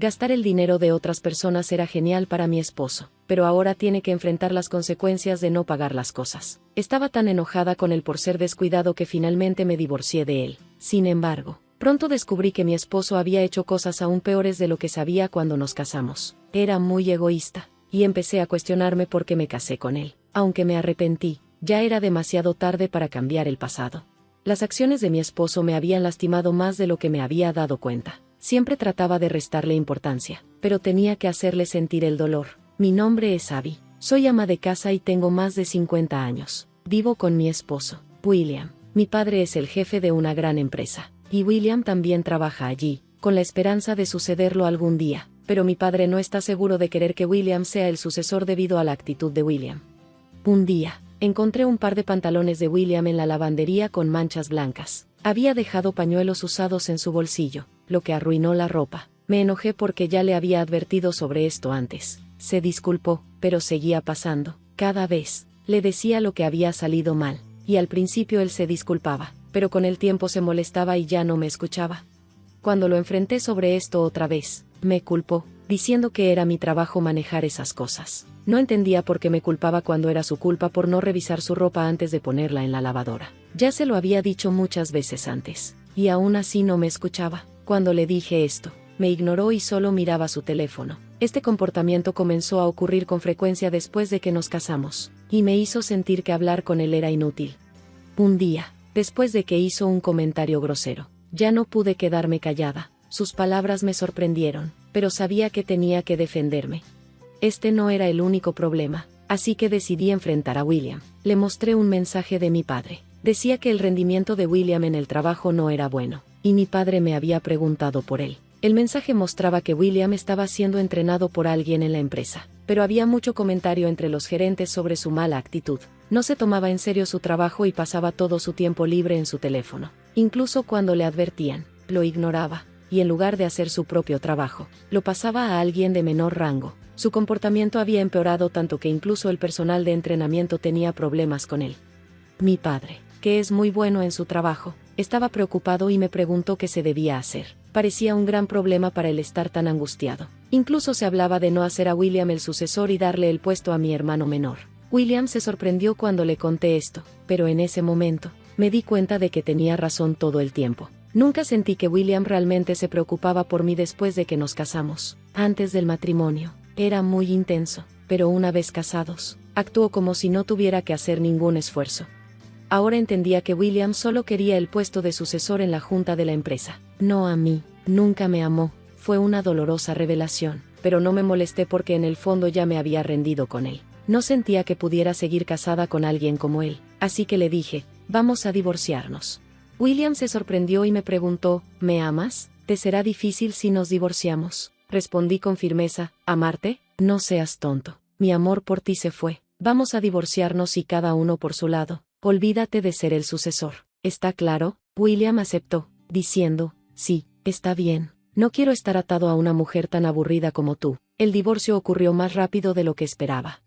Gastar el dinero de otras personas era genial para mi esposo, pero ahora tiene que enfrentar las consecuencias de no pagar las cosas. Estaba tan enojada con él por ser descuidado que finalmente me divorcié de él. Sin embargo, pronto descubrí que mi esposo había hecho cosas aún peores de lo que sabía cuando nos casamos. Era muy egoísta, y empecé a cuestionarme por qué me casé con él. Aunque me arrepentí, ya era demasiado tarde para cambiar el pasado. Las acciones de mi esposo me habían lastimado más de lo que me había dado cuenta. Siempre trataba de restarle importancia, pero tenía que hacerle sentir el dolor. Mi nombre es Abby. Soy ama de casa y tengo más de 50 años. Vivo con mi esposo, William. Mi padre es el jefe de una gran empresa, y William también trabaja allí, con la esperanza de sucederlo algún día, pero mi padre no está seguro de querer que William sea el sucesor debido a la actitud de William. Un día, encontré un par de pantalones de William en la lavandería con manchas blancas. Había dejado pañuelos usados en su bolsillo, lo que arruinó la ropa. Me enojé porque ya le había advertido sobre esto antes. Se disculpó, pero seguía pasando. Cada vez, le decía lo que había salido mal, y al principio él se disculpaba, pero con el tiempo se molestaba y ya no me escuchaba. Cuando lo enfrenté sobre esto otra vez, me culpó, diciendo que era mi trabajo manejar esas cosas. No entendía por qué me culpaba cuando era su culpa por no revisar su ropa antes de ponerla en la lavadora. Ya se lo había dicho muchas veces antes, y aún así no me escuchaba. Cuando le dije esto, me ignoró y solo miraba su teléfono. Este comportamiento comenzó a ocurrir con frecuencia después de que nos casamos, y me hizo sentir que hablar con él era inútil. Un día, después de que hizo un comentario grosero, ya no pude quedarme callada. Sus palabras me sorprendieron, pero sabía que tenía que defenderme. Este no era el único problema, así que decidí enfrentar a William. Le mostré un mensaje de mi padre. Decía que el rendimiento de William en el trabajo no era bueno, y mi padre me había preguntado por él. El mensaje mostraba que William estaba siendo entrenado por alguien en la empresa, pero había mucho comentario entre los gerentes sobre su mala actitud. No se tomaba en serio su trabajo y pasaba todo su tiempo libre en su teléfono. Incluso cuando le advertían, lo ignoraba, y en lugar de hacer su propio trabajo, lo pasaba a alguien de menor rango. Su comportamiento había empeorado tanto que incluso el personal de entrenamiento tenía problemas con él. Mi padre, que es muy bueno en su trabajo, estaba preocupado y me preguntó qué se debía hacer. Parecía un gran problema para él estar tan angustiado. Incluso se hablaba de no hacer a William el sucesor y darle el puesto a mi hermano menor. William se sorprendió cuando le conté esto, pero en ese momento, me di cuenta de que tenía razón todo el tiempo. Nunca sentí que William realmente se preocupaba por mí después de que nos casamos. Antes del matrimonio, era muy intenso, pero una vez casados, actuó como si no tuviera que hacer ningún esfuerzo. Ahora entendía que William solo quería el puesto de sucesor en la junta de la empresa, no a mí. Nunca me amó. Fue una dolorosa revelación, pero no me molesté porque en el fondo ya me había rendido con él. No sentía que pudiera seguir casada con alguien como él, así que le dije, vamos a divorciarnos. William se sorprendió y me preguntó, ¿me amas? ¿Te será difícil si nos divorciamos? Respondí con firmeza, ¿amarte? No seas tonto. Mi amor por ti se fue. Vamos a divorciarnos y cada uno por su lado. Olvídate de ser el sucesor. ¿Está claro? William aceptó, diciendo, sí, está bien. No quiero estar atado a una mujer tan aburrida como tú. El divorcio ocurrió más rápido de lo que esperaba.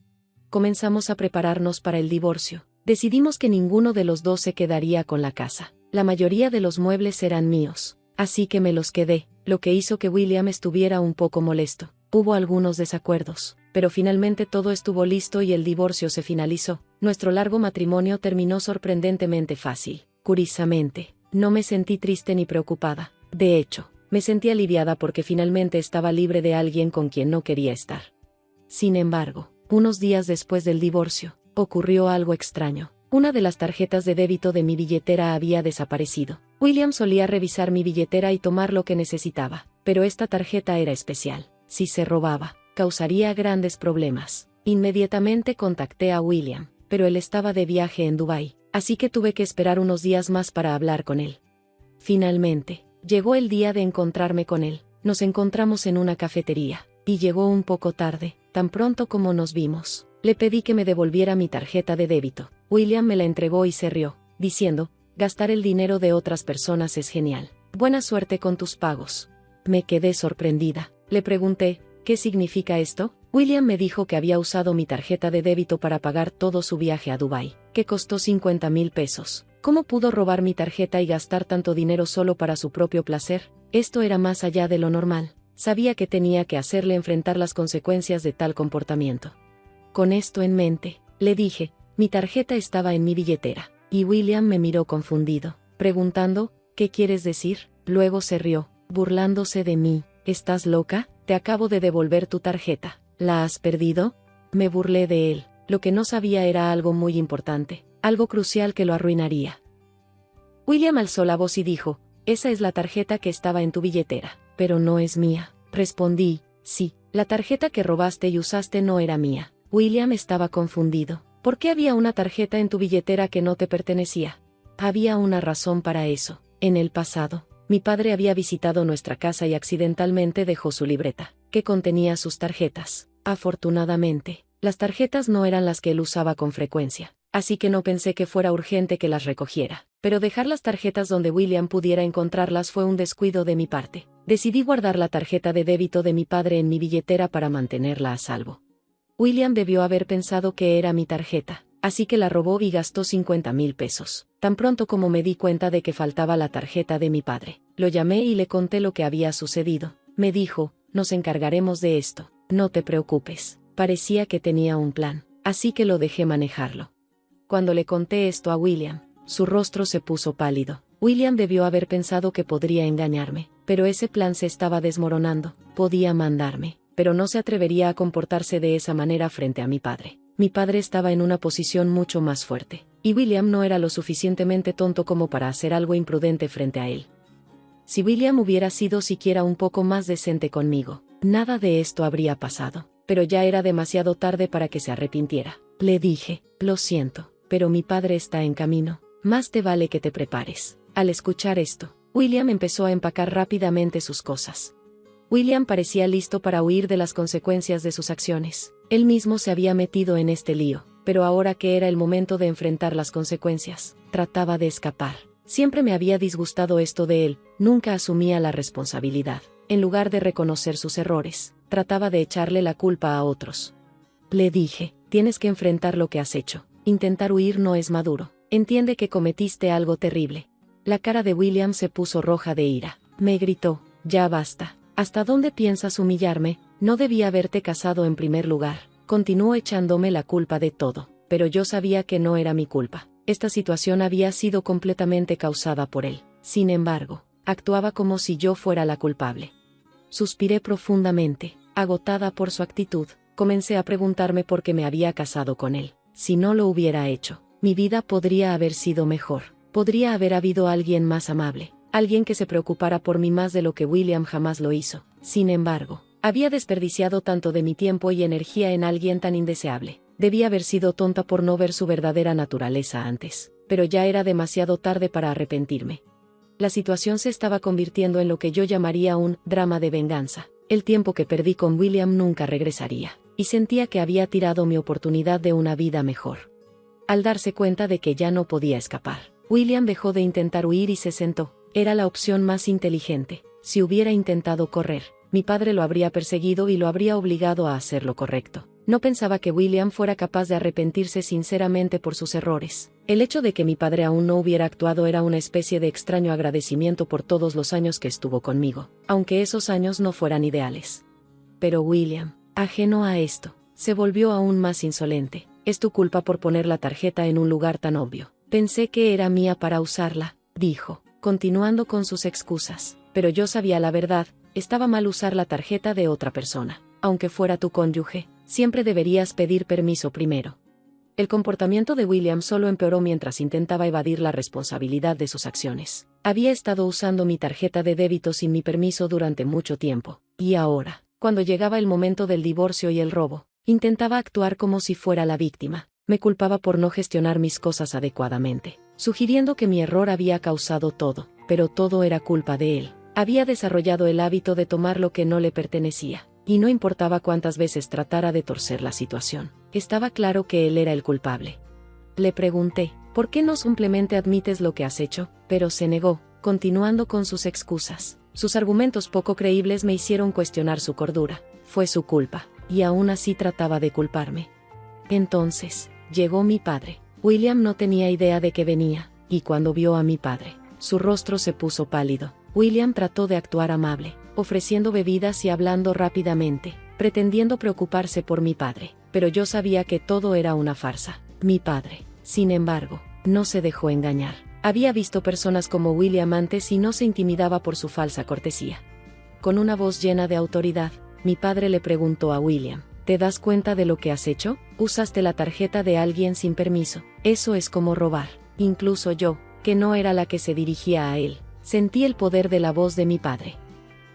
Comenzamos a prepararnos para el divorcio. Decidimos que ninguno de los dos se quedaría con la casa. La mayoría de los muebles eran míos, así que me los quedé, lo que hizo que William estuviera un poco molesto. Hubo algunos desacuerdos, pero finalmente todo estuvo listo y el divorcio se finalizó. Nuestro largo matrimonio terminó sorprendentemente fácil. Curiosamente, no me sentí triste ni preocupada. De hecho, me sentí aliviada porque finalmente estaba libre de alguien con quien no quería estar. Sin embargo, unos días después del divorcio, ocurrió algo extraño. Una de las tarjetas de débito de mi billetera había desaparecido. William solía revisar mi billetera y tomar lo que necesitaba, pero esta tarjeta era especial. Si se robaba, causaría grandes problemas. Inmediatamente contacté a William, pero él estaba de viaje en Dubái, así que tuve que esperar unos días más para hablar con él. Finalmente, llegó el día de encontrarme con él. Nos encontramos en una cafetería, y llegó un poco tarde. Tan pronto como nos vimos, le pedí que me devolviera mi tarjeta de débito. William me la entregó y se rió, diciendo, gastar el dinero de otras personas es genial. Buena suerte con tus pagos. Me quedé sorprendida. Le pregunté, ¿qué significa esto? William me dijo que había usado mi tarjeta de débito para pagar todo su viaje a Dubái, que costó 50,000 pesos. ¿Cómo pudo robar mi tarjeta y gastar tanto dinero solo para su propio placer? Esto era más allá de lo normal. Sabía que tenía que hacerle enfrentar las consecuencias de tal comportamiento. Con esto en mente, le dije, mi tarjeta estaba en mi billetera, y William me miró confundido, preguntando, ¿qué quieres decir? Luego se rió, burlándose de mí. ¿Estás loca? Te acabo de devolver tu tarjeta. ¿La has perdido? Me burlé de él. Lo que no sabía era algo muy importante, algo crucial que lo arruinaría. William alzó la voz y dijo, esa es la tarjeta que estaba en tu billetera, pero no es mía. Respondí, sí, la tarjeta que robaste y usaste no era mía. William estaba confundido. ¿Por qué había una tarjeta en tu billetera que no te pertenecía? Había una razón para eso. En el pasado, mi padre había visitado nuestra casa y accidentalmente dejó su libreta, que contenía sus tarjetas. Afortunadamente, las tarjetas no eran las que él usaba con frecuencia, así que no pensé que fuera urgente que las recogiera. Pero dejar las tarjetas donde William pudiera encontrarlas fue un descuido de mi parte. Decidí guardar la tarjeta de débito de mi padre en mi billetera para mantenerla a salvo. William debió haber pensado que era mi tarjeta, así que la robó y gastó 50,000 pesos. Tan pronto como me di cuenta de que faltaba la tarjeta de mi padre, lo llamé y le conté lo que había sucedido. Me dijo, nos encargaremos de esto, no te preocupes. Parecía que tenía un plan, así que lo dejé manejarlo. Cuando le conté esto a William, su rostro se puso pálido. William debió haber pensado que podría engañarme, pero ese plan se estaba desmoronando. Podía mandarme, pero no se atrevería a comportarse de esa manera frente a mi padre. Mi padre estaba en una posición mucho más fuerte, y William no era lo suficientemente tonto como para hacer algo imprudente frente a él. Si William hubiera sido siquiera un poco más decente conmigo, nada de esto habría pasado, pero ya era demasiado tarde para que se arrepintiera. Le dije, lo siento, pero mi padre está en camino, más te vale que te prepares. Al escuchar esto, William empezó a empacar rápidamente sus cosas. William parecía listo para huir de las consecuencias de sus acciones. Él mismo se había metido en este lío, pero ahora que era el momento de enfrentar las consecuencias, trataba de escapar. Siempre me había disgustado esto de él, nunca asumía la responsabilidad. En lugar de reconocer sus errores, trataba de echarle la culpa a otros. Le dije, tienes que enfrentar lo que has hecho. Intentar huir no es maduro. Entiende que cometiste algo terrible. La cara de William se puso roja de ira. Me gritó, ya basta. ¿Hasta dónde piensas humillarme? No debía haberte casado en primer lugar. Continuó echándome la culpa de todo, pero yo sabía que no era mi culpa. Esta situación había sido completamente causada por él. Sin embargo, actuaba como si yo fuera la culpable. Suspiré profundamente, agotada por su actitud. Comencé a preguntarme por qué me había casado con él. Si no lo hubiera hecho, mi vida podría haber sido mejor. Podría haber habido alguien más amable, alguien que se preocupara por mí más de lo que William jamás lo hizo. Sin embargo, había desperdiciado tanto de mi tiempo y energía en alguien tan indeseable. Debía haber sido tonta por no ver su verdadera naturaleza antes, pero ya era demasiado tarde para arrepentirme. La situación se estaba convirtiendo en lo que yo llamaría un drama de venganza. El tiempo que perdí con William nunca regresaría, y sentía que había tirado mi oportunidad de una vida mejor. Al darse cuenta de que ya no podía escapar, William dejó de intentar huir y se sentó. Era la opción más inteligente. Si hubiera intentado correr, mi padre lo habría perseguido y lo habría obligado a hacer lo correcto. No pensaba que William fuera capaz de arrepentirse sinceramente por sus errores. El hecho de que mi padre aún no hubiera actuado era una especie de extraño agradecimiento por todos los años que estuvo conmigo, aunque esos años no fueran ideales. Pero William, ajeno a esto, se volvió aún más insolente. Es tu culpa por poner la tarjeta en un lugar tan obvio. Pensé que era mía para usarla, dijo, continuando con sus excusas. Pero yo sabía la verdad, estaba mal usar la tarjeta de otra persona. Aunque fuera tu cónyuge, siempre deberías pedir permiso primero. El comportamiento de William solo empeoró mientras intentaba evadir la responsabilidad de sus acciones. Había estado usando mi tarjeta de débito sin mi permiso durante mucho tiempo, y ahora, cuando llegaba el momento del divorcio y el robo, intentaba actuar como si fuera la víctima. Me culpaba por no gestionar mis cosas adecuadamente, sugiriendo que mi error había causado todo, pero todo era culpa de él. Había desarrollado el hábito de tomar lo que no le pertenecía, y no importaba cuántas veces tratara de torcer la situación, estaba claro que él era el culpable. Le pregunté, ¿por qué no simplemente admites lo que has hecho? Pero se negó, continuando con sus excusas. Sus argumentos poco creíbles me hicieron cuestionar su cordura. Fue su culpa, y aún así trataba de culparme. Entonces, llegó mi padre. William no tenía idea de que venía, y cuando vio a mi padre, su rostro se puso pálido. William trató de actuar amable, ofreciendo bebidas y hablando rápidamente, pretendiendo preocuparse por mi padre. Pero yo sabía que todo era una farsa. Mi padre, sin embargo, no se dejó engañar. Había visto personas como William antes y no se intimidaba por su falsa cortesía. Con una voz llena de autoridad, mi padre le preguntó a William: ¿te das cuenta de lo que has hecho? Usaste la tarjeta de alguien sin permiso. Eso es como robar. Incluso yo, que no era la que se dirigía a él, sentí el poder de la voz de mi padre.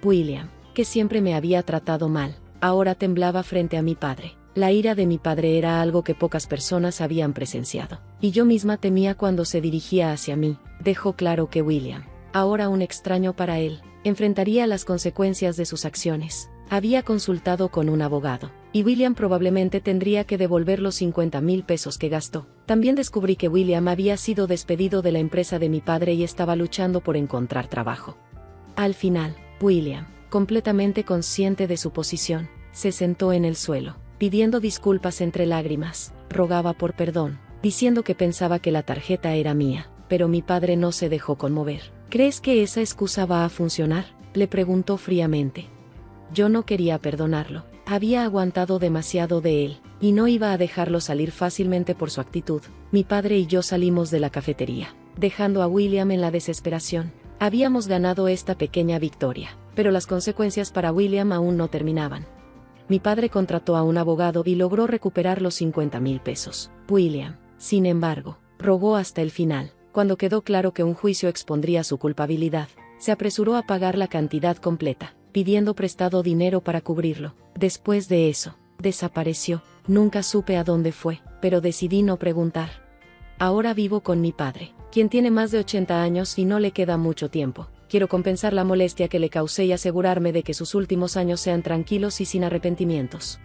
William, que siempre me había tratado mal, ahora temblaba frente a mi padre. La ira de mi padre era algo que pocas personas habían presenciado, y yo misma temía cuando se dirigía hacia mí. Dejó claro que William, ahora un extraño para él, enfrentaría las consecuencias de sus acciones. Había consultado con un abogado, y William probablemente tendría que devolver los 50,000 pesos que gastó. También descubrí que William había sido despedido de la empresa de mi padre y estaba luchando por encontrar trabajo. Al final, William, completamente consciente de su posición, se sentó en el suelo, pidiendo disculpas entre lágrimas. Rogaba por perdón, diciendo que pensaba que la tarjeta era mía, pero mi padre no se dejó conmover. ¿Crees que esa excusa va a funcionar?, le preguntó fríamente. Yo no quería perdonarlo. Había aguantado demasiado de él, y no iba a dejarlo salir fácilmente por su actitud. Mi padre y yo salimos de la cafetería, dejando a William en la desesperación. Habíamos ganado esta pequeña victoria, pero las consecuencias para William aún no terminaban. Mi padre contrató a un abogado y logró recuperar los 50,000 pesos. William, sin embargo, rogó hasta el final. Cuando quedó claro que un juicio expondría su culpabilidad, se apresuró a pagar la cantidad completa, pidiendo prestado dinero para cubrirlo. Después de eso, desapareció. Nunca supe a dónde fue, pero decidí no preguntar. Ahora vivo con mi padre, quien tiene más de 80 años y no le queda mucho tiempo. Quiero compensar la molestia que le causé y asegurarme de que sus últimos años sean tranquilos y sin arrepentimientos.